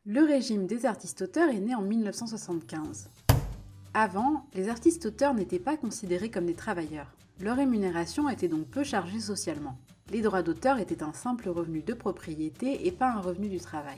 Le régime des artistes-auteurs est né en 1975. Avant, les artistes-auteurs n'étaient pas considérés comme des travailleurs. Leur rémunération était donc peu chargée socialement. Les droits d'auteur étaient un simple revenu de propriété et pas un revenu du travail.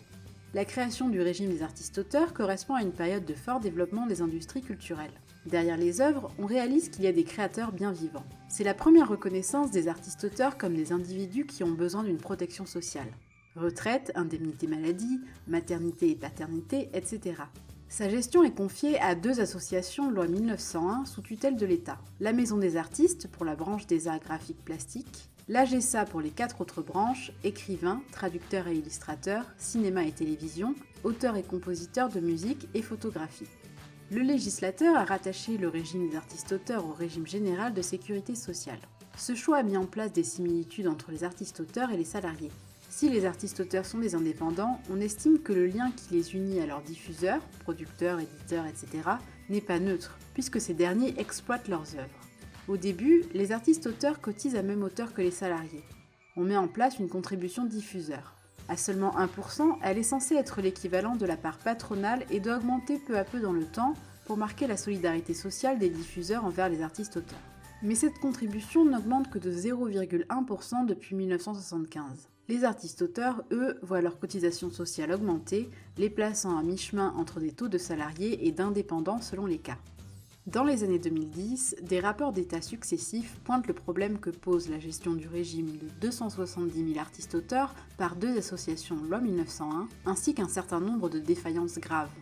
La création du régime des artistes-auteurs correspond à une période de fort développement des industries culturelles. Derrière les œuvres, on réalise qu'il y a des créateurs bien vivants. C'est la première reconnaissance des artistes-auteurs comme des individus qui ont besoin d'une protection sociale. Retraite, indemnité maladie, maternité et paternité, etc. Sa gestion est confiée à deux associations loi 1901 sous tutelle de l'État. La Maison des artistes pour la branche des arts graphiques plastiques, l'AGESA pour les 4 autres branches, écrivains, traducteurs et illustrateurs, cinéma et télévision, auteurs et compositeurs de musique et photographie. Le législateur a rattaché le régime des artistes-auteurs au régime général de sécurité sociale. Ce choix a mis en place des similitudes entre les artistes-auteurs et les salariés. Si les artistes-auteurs sont des indépendants, on estime que le lien qui les unit à leurs diffuseurs, producteurs, éditeurs, etc., n'est pas neutre, puisque ces derniers exploitent leurs œuvres. Au début, les artistes-auteurs cotisent à même hauteur que les salariés. On met en place une contribution diffuseur. À seulement 1%, elle est censée être l'équivalent de la part patronale et doit augmenter peu à peu dans le temps pour marquer la solidarité sociale des diffuseurs envers les artistes-auteurs. Mais cette contribution n'augmente que de 0,1% depuis 1975. Les artistes-auteurs, eux, voient leur cotisation sociale augmenter, les plaçant à mi-chemin entre des taux de salariés et d'indépendants selon les cas. Dans les années 2010, des rapports d'État successifs pointent le problème que pose la gestion du régime de 270 000 artistes-auteurs par deux associations loi 1901, ainsi qu'un certain nombre de défaillances graves.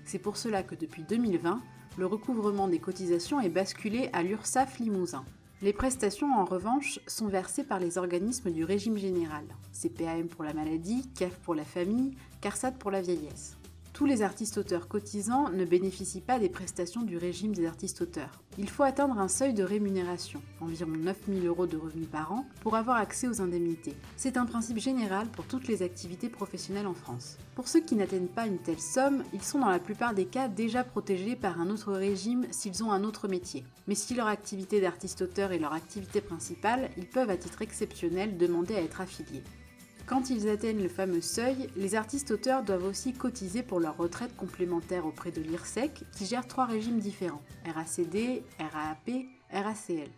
C'est pour cela que depuis 2020, le recouvrement des cotisations est basculé à l'URSSAF Limousin. Les prestations, en revanche, sont versées par les organismes du régime général, CPAM pour la maladie, CAF pour la famille, CARSAT pour la vieillesse. Tous les artistes-auteurs cotisants ne bénéficient pas des prestations du régime des artistes-auteurs. Il faut atteindre un seuil de rémunération, environ 9 000 € de revenus par an, pour avoir accès aux indemnités. C'est un principe général pour toutes les activités professionnelles en France. Pour ceux qui n'atteignent pas une telle somme, ils sont dans la plupart des cas déjà protégés par un autre régime s'ils ont un autre métier. Mais si leur activité d'artiste-auteur est leur activité principale, ils peuvent à titre exceptionnel demander à être affiliés. Quand ils atteignent le fameux seuil, les artistes-auteurs doivent aussi cotiser pour leur retraite complémentaire auprès de l'IRSEC, qui gère 3 régimes différents, RACD, RAAP, RACL.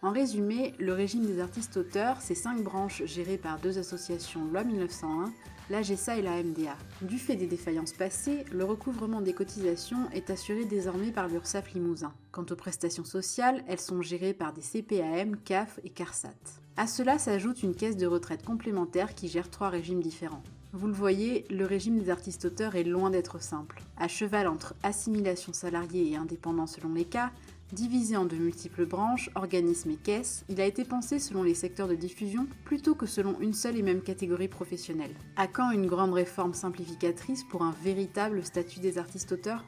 En résumé, le régime des artistes-auteurs, c'est 5 branches gérées par 2 associations loi 1901, l'AGESA et la MDA. Du fait des défaillances passées, le recouvrement des cotisations est assuré désormais par l'URSSAF Limousin. Quant aux prestations sociales, elles sont gérées par des CPAM, CAF et CARSAT. À cela s'ajoute une caisse de retraite complémentaire qui gère 3 régimes différents. Vous le voyez, le régime des artistes-auteurs est loin d'être simple. À cheval entre assimilation salariée et indépendant selon les cas, divisé en de multiples branches, organismes et caisses, il a été pensé selon les secteurs de diffusion plutôt que selon une seule et même catégorie professionnelle. À quand une grande réforme simplificatrice pour un véritable statut des artistes-auteurs ?